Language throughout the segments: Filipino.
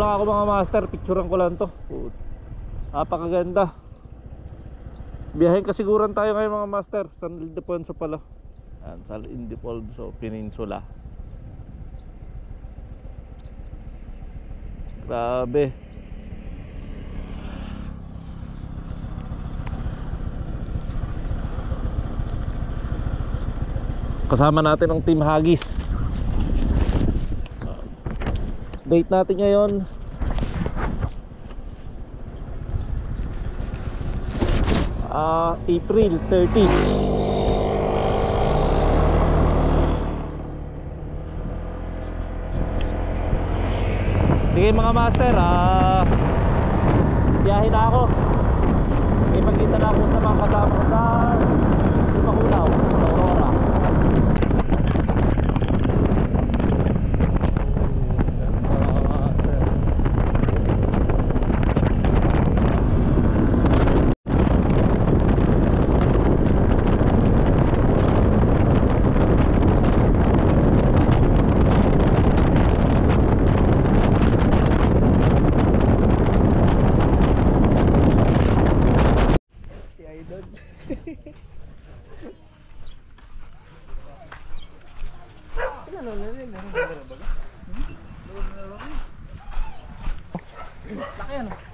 lang ako mga master, picturean ko lang to. Napakaganda. Biyahin kasiguran tayo ngayon mga master. San Ildefonso pala. Yan, San Ildefonso Peninsula. Grabe. Kasama natin ang Team Haggis. Date natin ngayon April 30. Sige mga master, biyahe na ako. May pagkita na ako sa mga kasama ko sa Limaculaw, sa Aurora.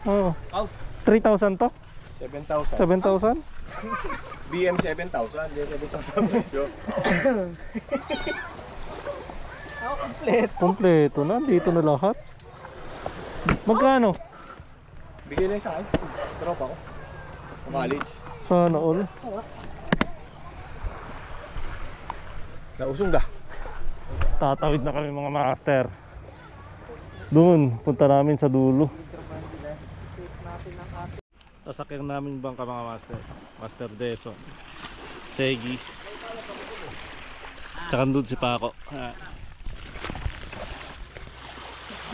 Oh, 3,000 to? 7,000. 7,000? BM 7,000. BM 7,000. Kompleto na, dito na lahat. Magkano? Bigay lang sa akin. Tropa ko. College. Sana all. Nausong dah. Tatawid na kami mga master. Doon, punta namin sa dulo. Sasakyan namin bangka mga master. Master Deso, Segi, tsaka doon si Paco.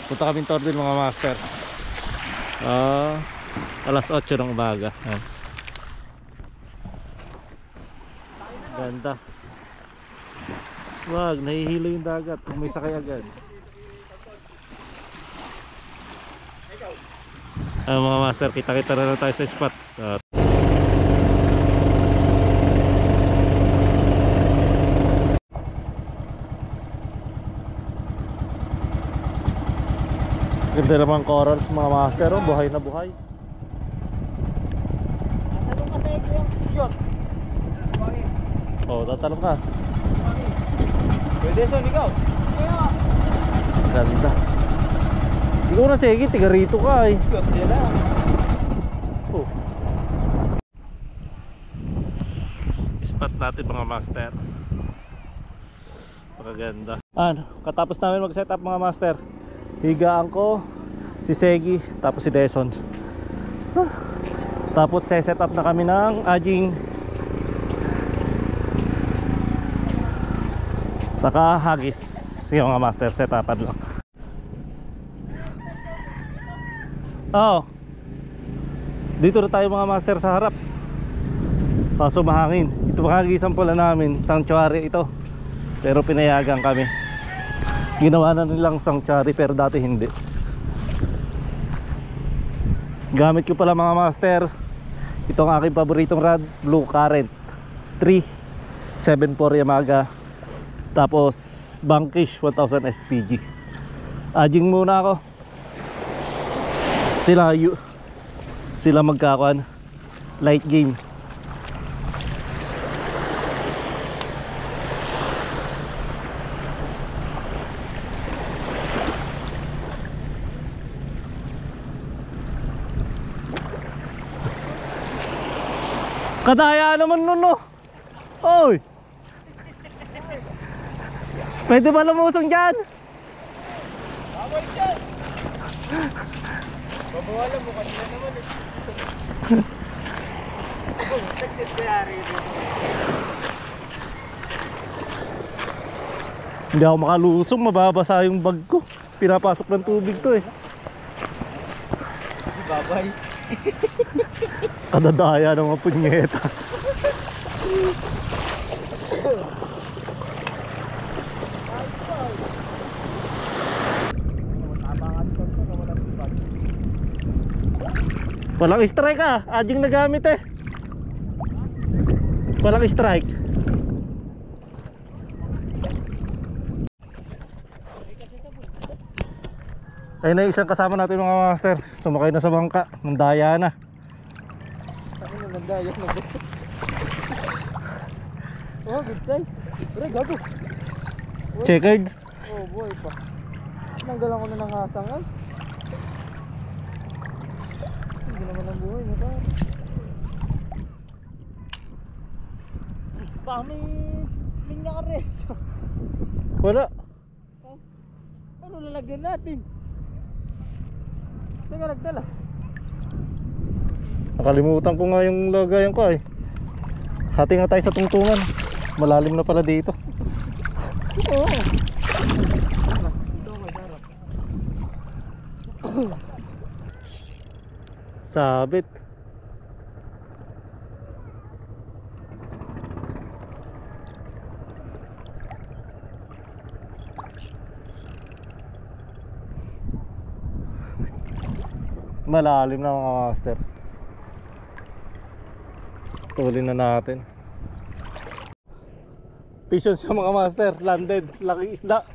Punta kami Tordil mga master. Alas 8 ng umaga. Ganda. Wag, nahihilo yung dagat kung may sakay agad. Mga master, kita-kita na lang tayo sa spot. Ganda naman corals mga master, oh, buhay na buhay. Tatalong ka sa yun. Oh, tatalong ka. Pwede son, ikaw. Ganda. Ikaw na sige, tiga rito ka eh. Yan na. Oh. Spot natin mga master. Magaganda. Katapos namin mag setup mga master, higaan ko si Segi tapos si Deson. Tapos set up na kami ng Ajing saka Haggis. Sige mga master, setapan lang. Oh, dito na tayo mga master sa harap. Kaso mahangin. Ito makagisan pala namin, sanctuary ito. Pero pinayagan kami. Ginawa na nilang sanctuary pero dati hindi. Gamit ko pala mga master itong aking paboritong rod, Blue Current 374 Yamaga. Tapos Bankish 1000 SPG. Ajing muna ako. Sila magkakuan light game. Kadaya naman nun no. Oy, pwede ba lumusong dyan? Away dyan. Babawalan mo kanina naman eh. Tagtit ko yari dito. Hindi ako makalusong, mababasa yung bag ko. Pinapasok ng tubig to eh. Babay. Kadadaya ng mga punyeta. Walang strike ah, adjing nagamit eh. Walang strike. Ayun na isang kasama natin mga master. Sumakay na sa bangka, nandaya na. Ano na nandaya na ba? Oh, good size. Pre, gago. Checkered. Oh boy pa. Nanggalan ko na ng hasang ay. Hindi naman ang buhay mo ba? Pami linya ka rin. Wala. Ano lalagyan natin? Teka, nagdala. Nakalimutan ko nga yung lagayan ko eh. Hati nga tayo sa tungtungan. Malalim na pala dito. Oo. Ito may sarap. Sabit. Malalim na mga master. Tulin na natin. Fishon siya mga master. Landed. Laking isda.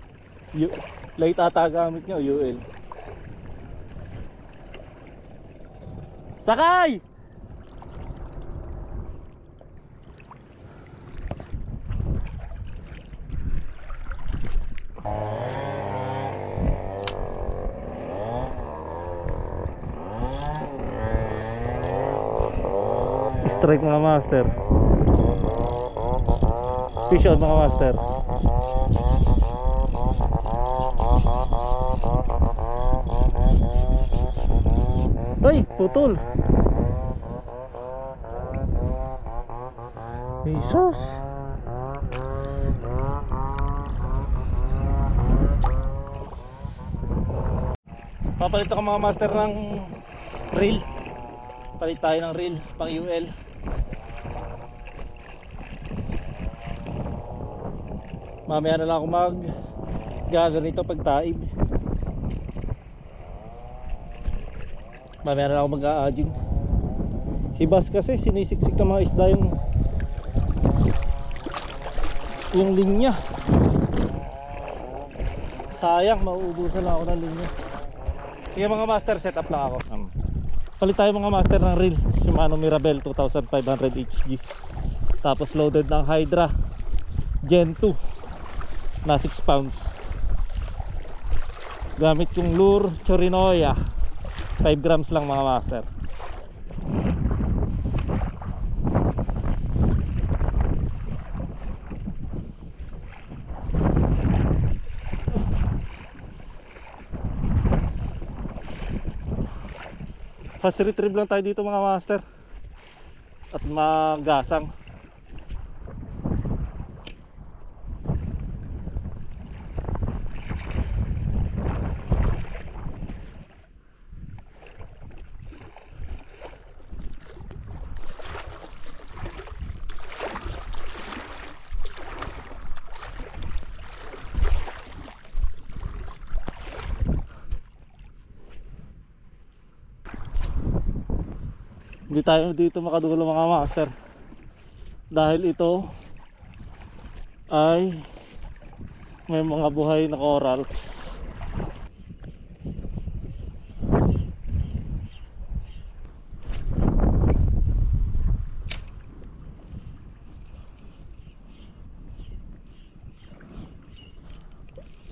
Light ata gamit nyo. UL. Sakay! Strike mga master. Fish on mga master. Ay, putol. Jesus. Papalit ako mga master ng reel. Palit tayo ng reel pang UL. Mamaya na lang ako gaganito pag taib. Mamaya na lang ako mag-a-adjing. Hibas kasi sinisiksik ng mga isda yung linya. Sayang, mauubusan lang ako ng linya. Sige mga master, set up lang ako. Palit tayo mga master ng reel Shimano Mirabel 2500 HG. Tapos loaded ng Hydra Gen 2 na 6 pounds. Gamit yung lure Chorinoya 5 grams lang mga master. Fast retrieve lang tayo dito mga master. At magasang. Hindi tayo dito makadulo mga master dahil ito ay may mga buhay na coral.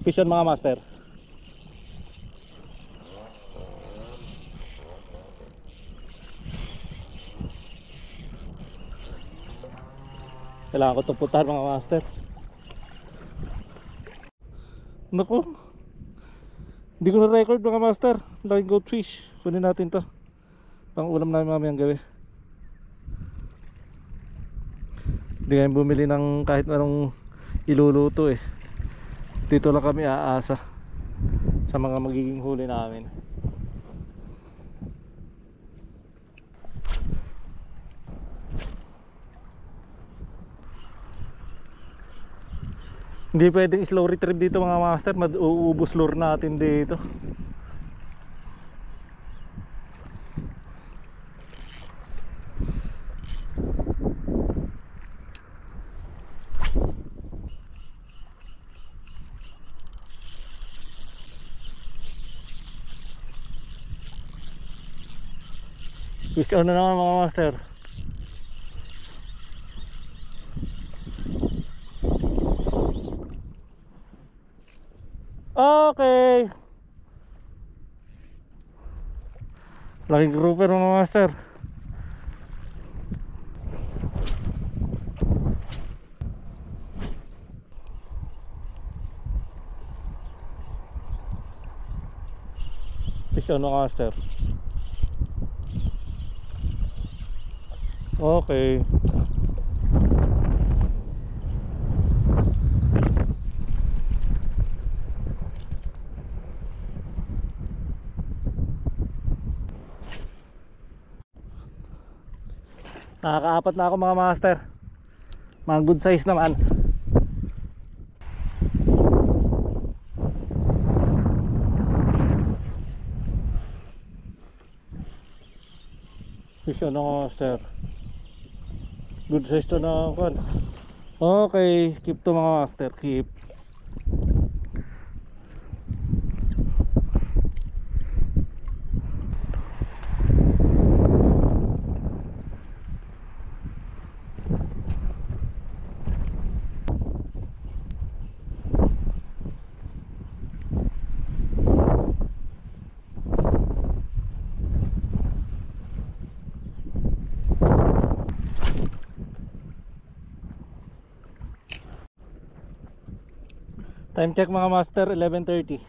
Fish on mga master. Kailangan ko itong putahan mga master. Naku, hindi ko na record mga master. Laking goldfish. Kunin natin to pang ulam namin mamayang gabi. Hindi kami bumili ng kahit anong iluluto eh. Dito lang kami aasa sa mga magiging huli namin. Hindi pwedeng slow retrieve dito mga master. Mauubos lure natin dito. Fish on na naman mga master. Okay. Laking grouper mga master. Fish on mga master. Okay. Nakakaapat na ako mga master. Mga good size naman. Fish on mga master. Good size to na kon. Okay, keep to mga master, keep. Time check mga master, 11:30.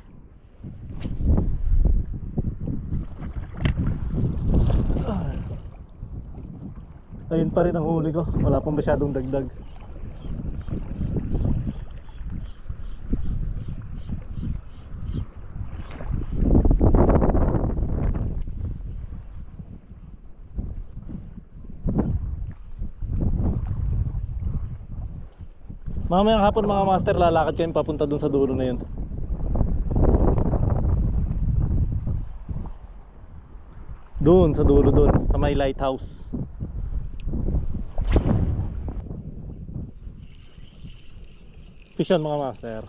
Ayun pa rin ang huli ko. Wala pang masyadong dagdag. Mamayang hapon mga master, lalakad kayo papunta dun sa dulo na yun. Dun sa dulo dun, sa may lighthouse. Fish on mga master.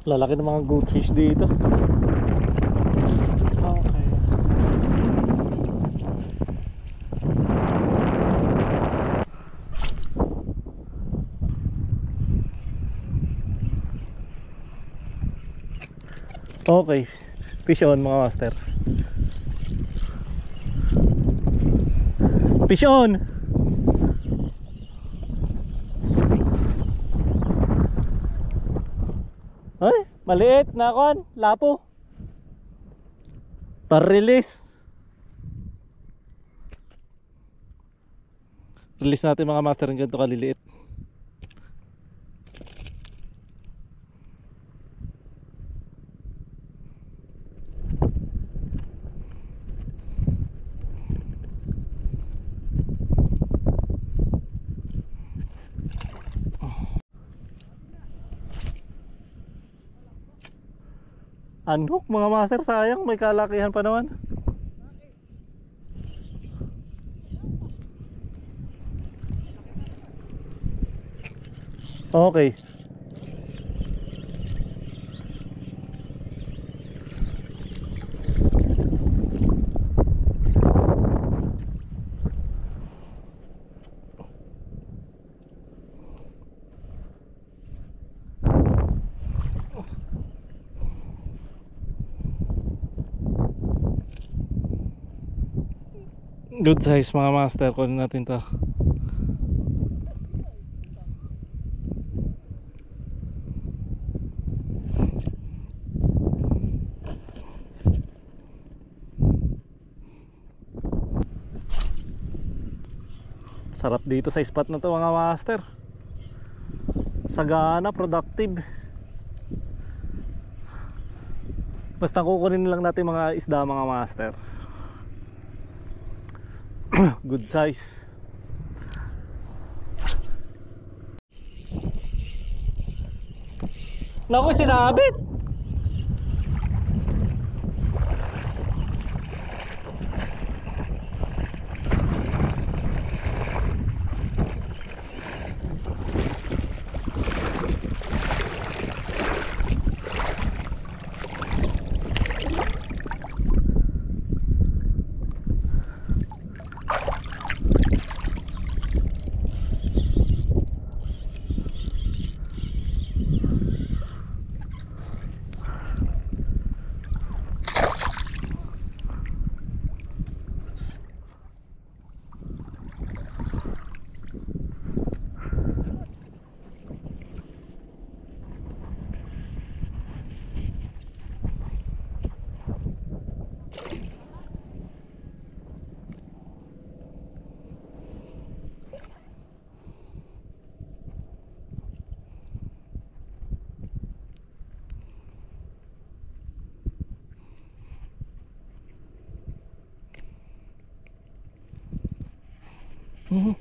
Lalaki ng mga goldfish dito. Okay. Okay, fish on mga master. Fish on. Ay, maliit na kon, lapo. Par-release. Release natin mga master ng ganito kaliliit. Unhook mga master, sayang may kalakihan pa naman. Okay. Good size mga master, kunin natin to. Sarap dito sa spot na to mga master. Sagana, productive. Basta kukunin lang natin mga isda mga master. Good size. Naku, sinabit. Mhm.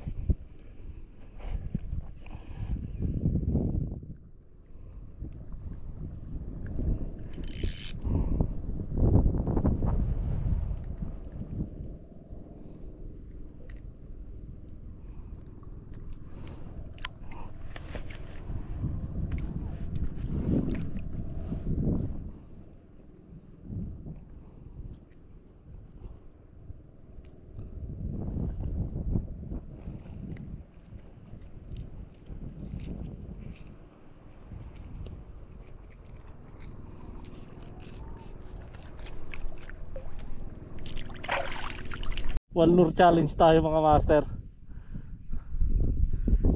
One lure challenge tayo mga master.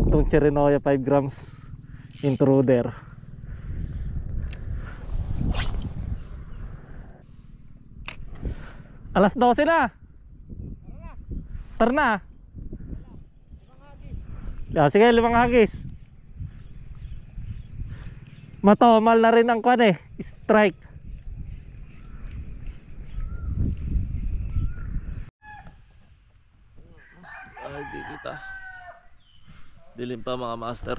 Itong Cherinoya 5 grams intruder. Alas 12 na. Tara na. Sige, 5 hagis. Matomal na rin ang kwan eh. Strike. Ay, di kita. Dilim pa mga master.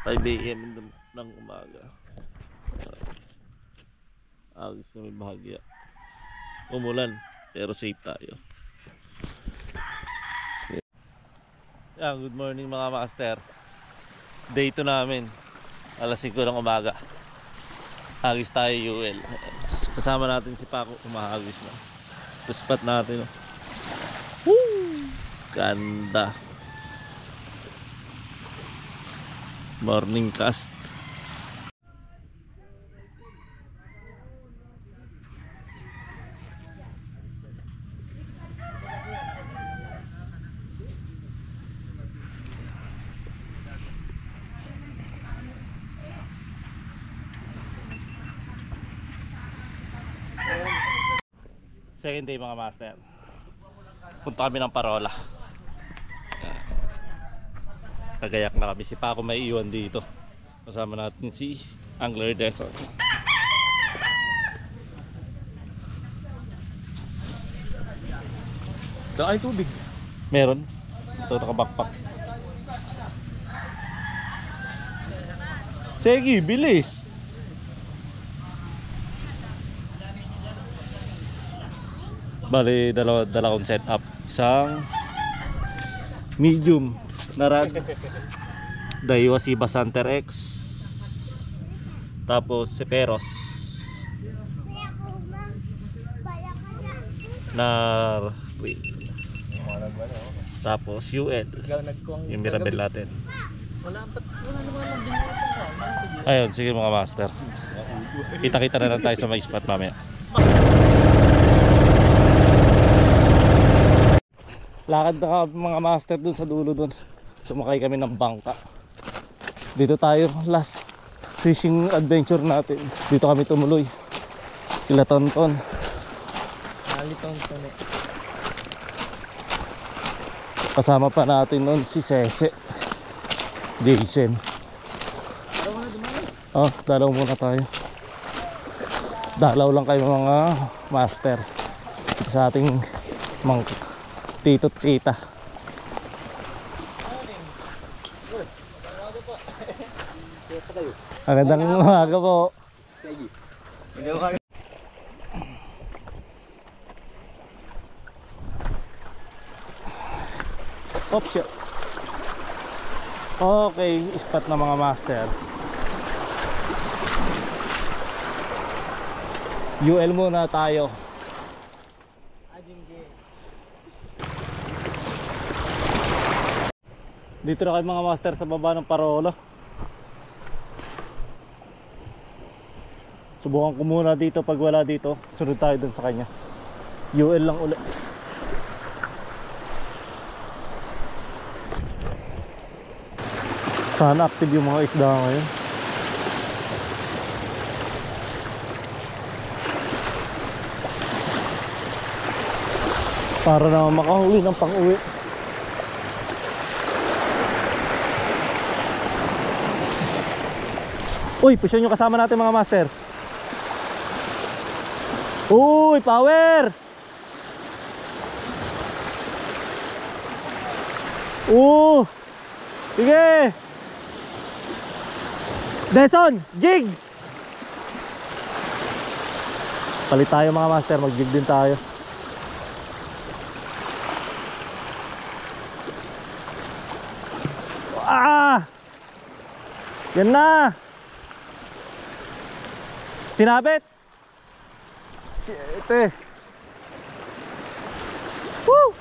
5 AM ng umaga. Agos na may bahagya. Umulan, pero safe tayo. Yan, good morning mga master. Day 2 namin. Alas 5 ng umaga. Hagis tayo UL. Kasama natin si Paco, umahagis na. Ito spot natin. Woo! Ganda. Morning cast. Second day mga master. Punta kami ng Parola. Kagayak na kami. Si Paco may iwan dito. Kasama natin si Angler Desert. Ay, tubig. Meron. Ito naka-backpack. Sige, bilis. Bali, dalawang setup. Isang medium na rad. Daiwa Shiba Santer X. Tapos Seperos na reel. Tapos UL yung Mirabel natin. Ayun, sige mga master. Kita-kita na lang tayo sa may spot mamaya. Lakad na mga master dun sa dulo dun. Sumakay kami ng bangka. Dito tayo last fishing adventure natin. Dito kami tumuloy. Kila Tonton. Tonton eh. Kasama pa natin nun si Sese Jason. Oh, dalaw muna tayo. Dalaw lang kayo mga master sa ating mga tito at tita. Magandang umaga po. Oops, shit. Okay, spot na mga master. UL muna tayo. Dito na kayo mga master sa baba ng Parola. Subukan ko muna dito, pag wala dito sunod tayo dun sa kanya. UL lang ulit. Sana active yung mga isda ngayon. Para na makahuli ng pang-uwi. Uy, pusyon yung kasama natin mga master. Uy, power! Sige! Deson! Jig! Palit tayo mga master, mag-jig din tayo. Yan na! Sinabit! Ito eh. Woo!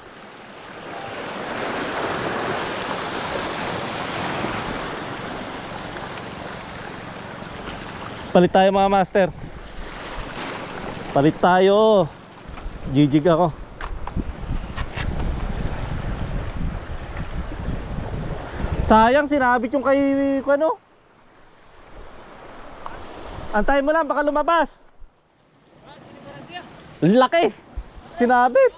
Palit tayo mga master. Palit tayo. Jijig ako. Sayang sinabit yung kay ano. Antayin mo lang baka lumabas. Laki. Sinabit.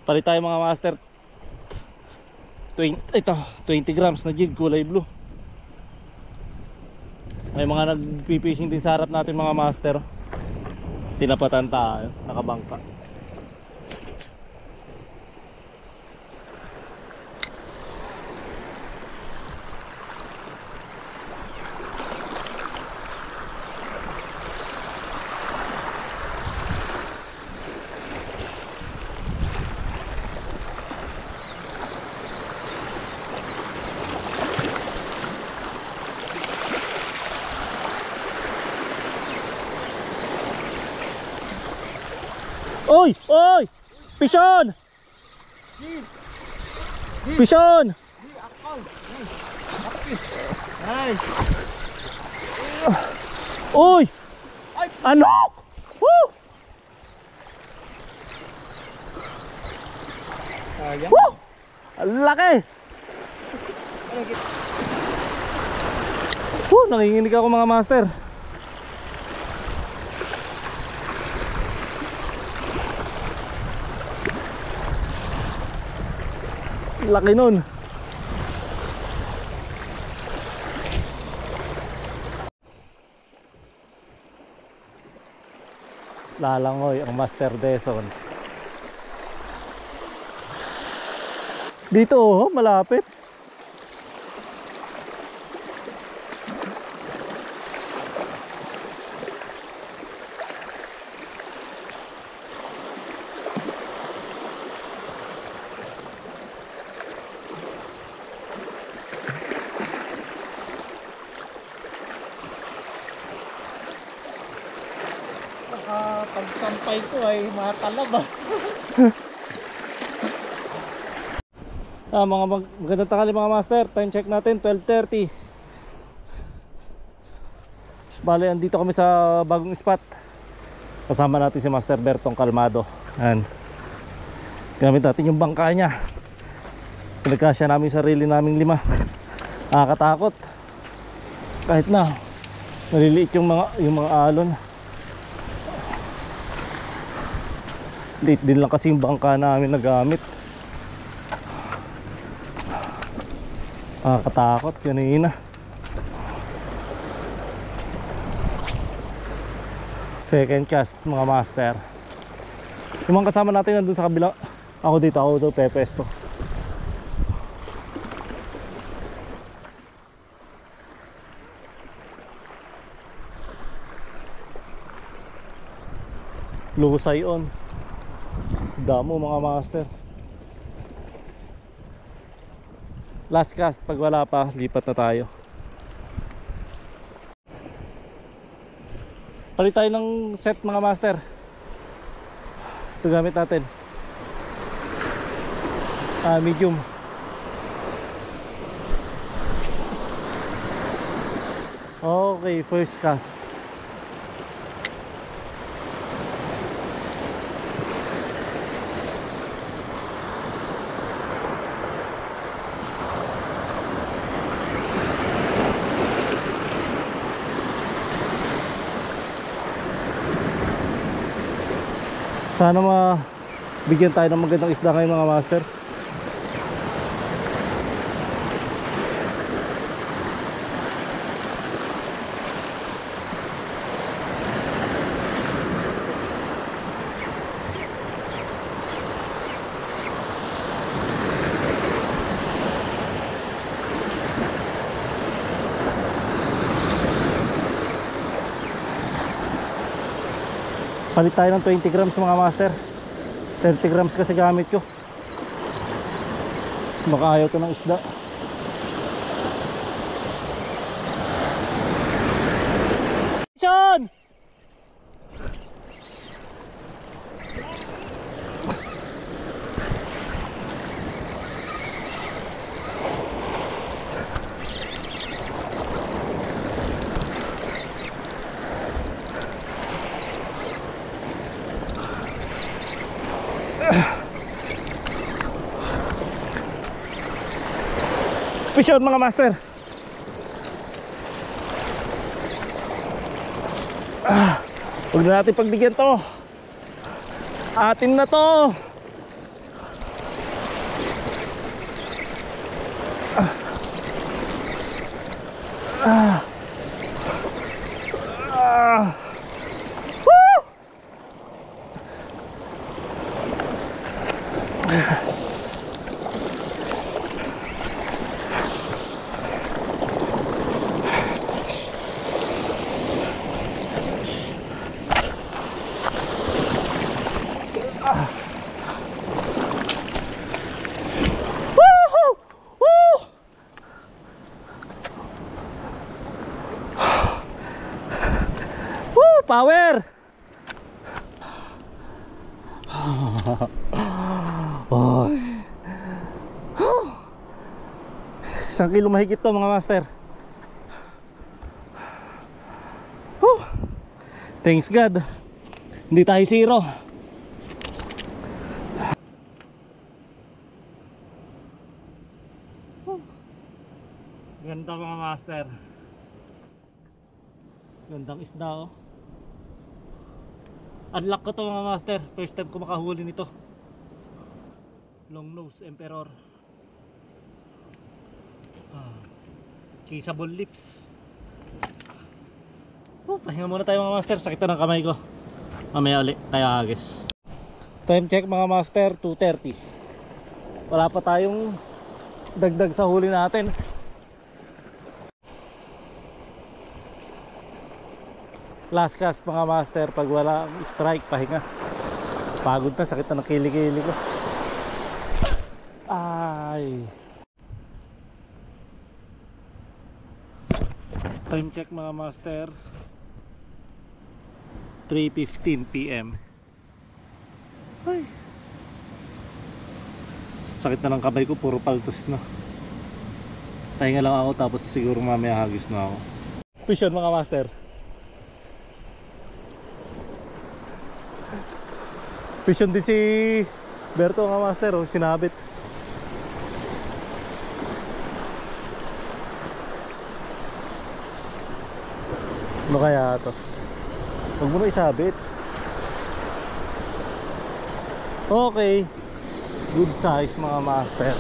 Palit tayo mga master. 20 grams na jig kulay blue. May mga nagpipishing din sa harap natin mga master. Tinapatan tayo, nakabangka. Oy! Oy! Pison! Pison! Oy! Ano? Woo! Woo! Ang laki! Woo! Nanginginig ako mga master. Laki nun. Lalangoy ang Master Deson. Dito oh, malapit. Pagsampay ko ay matalab Magandang tanghali mga master. Time check natin 12:30. Bale, andito kami sa bagong spot. Kasama natin si Master Bertong Calmado. Ayan. Gamit natin yung bangka niya. Pinagkasya namin yung sarili naming 5. Nakakatakot. Kahit na maliliit yung mga alon. Late din lang kasi yung bangka namin nagamit. Nakakatakot kanina. Second cast mga master. Yung mga kasama natin nandun sa kabila. Ako dito pepesto. Lusay on. Damo mga master. Last cast, pag wala pa, lipat na tayo. Palit tayo ng set mga master. Ito gamit natin. Medium. Okay, first cast. Sana mabigyan tayo ng magandang isda ngayon mga master. Palit tayo ng 20 grams mga master. 30 grams kasi gamit ko. Baka ayaw to ng isda. Sean! Fish on mga master. Huwag na natin pagbigyan to. Atin na to. Woo! Power! Oh. 1 kilo mahigit to mga master. Thanks God. Hindi tayo zero. Ganda mga master. Gandang isda oh. Unlock ko to mga master. First time ko makahuli nito. Long nose emperor. Kissable lips. Pahinga muna tayo mga master. Sakit na ng kamay ko. Mamaya ulit tayo hagis. Time check mga master, 2:30. Wala pa tayong dagdag sa huli natin. Last cast mga master. Pag wala strike, pahinga. Pagod na, sakit na ng kilikili ko. Ay. Time check mga master, 3:15 PM. Ay. Sakit na ng kamay ko, puro paltos na. Pahinga lang ako tapos siguro mamaya hagis na ako. Fish on mga master. Fish on din si Berto mga master, oh, sinabit. Ano kaya ito? Huwag mo na isabit. Okay. Good size mga master.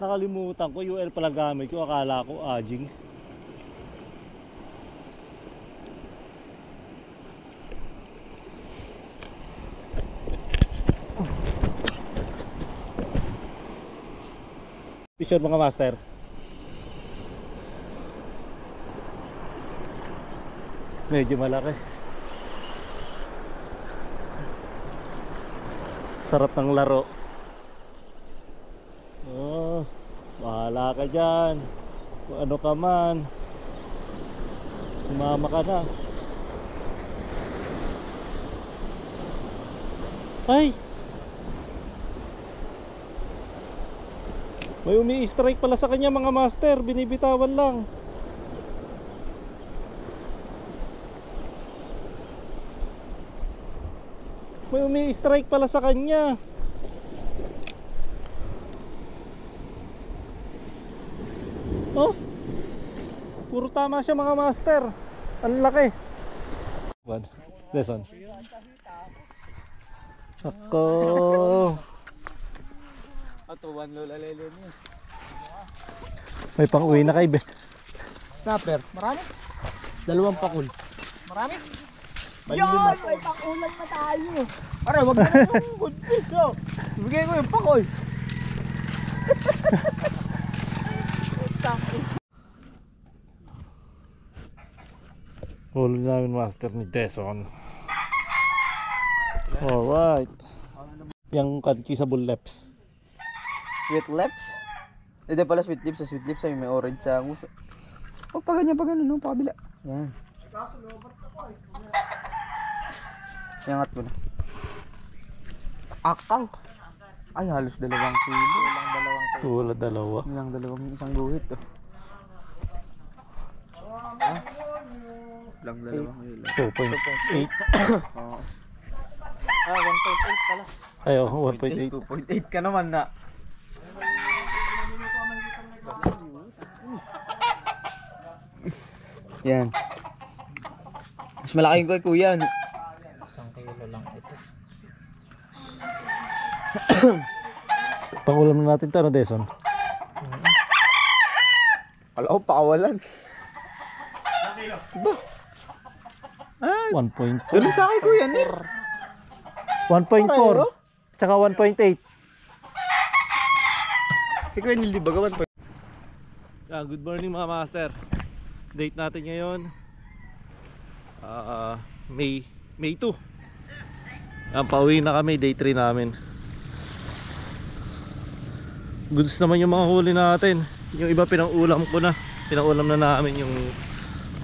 Nakalimutan ko, UL pala gamit ko. Akala ko aging. Fish on mga master. Medyo malaki. Sarap ng laro. Oh, bahala ka dyan. Kung ano ka man, sumama ka na. Ay! May umi-strike pala sa kanya mga master. Binibitawan lang. May umi-strike pala sa kanya. Oh, puro tama siya mga master. Ang laki. What? This one. Ako. Atuwan lola lele niya. May pang uwi na kay best. Snapper, marami? 2 pakul. Marami. Yan! May pakulan na tayo. Aray, wag na yung good fish, yo. Bigay ko yung pakoy. Huli namin master ni Deson. Alright. Yung kissable lips. Sweet lips? Hindi pala sweet lips. Sa sweet lips ay may orange sa nguso. Huwag pa ganyan, no? Pakabila. Yan. Yangat mo na. Akaw. Ay, halos 2 kilo. Wala dalawa. Ilang isang guhit. Oh. Lang 2 kilo. 2.8. Oh. 1.8 pala. Ayo, 1.8. 2.8 ka naman na. Yan. Mas malaki ko kuya. 1 kilo lang ito. Pangulam na natin ito, ano, Deson? Kala ko pakawalan. Ba? 1.4. Ganun sa akin kuya ni. 1.4. Tsaka 1.8. Ikaw yung nilibagawan pa. Good morning mga master. Date natin ngayon May 2. Pauwi na kami, day 3 namin. Goods naman yung mga huli natin. Yung iba pinang-ulam ko na. Pinang-ulam na namin yung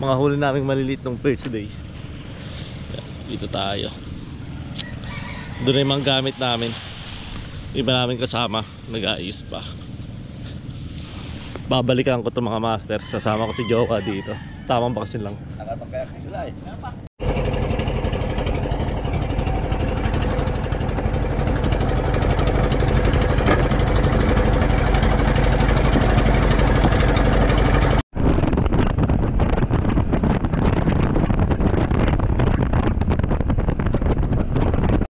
mga huli namin maliliit nung first day. Dito tayo. Doon na yung mga gamit namin. Iba namin kasama, nag-aayos pa. Babalikan ko to mga master. Sasama ko si Joka dito. Tamang bakasyon lang. Nakapagkayak sila eh.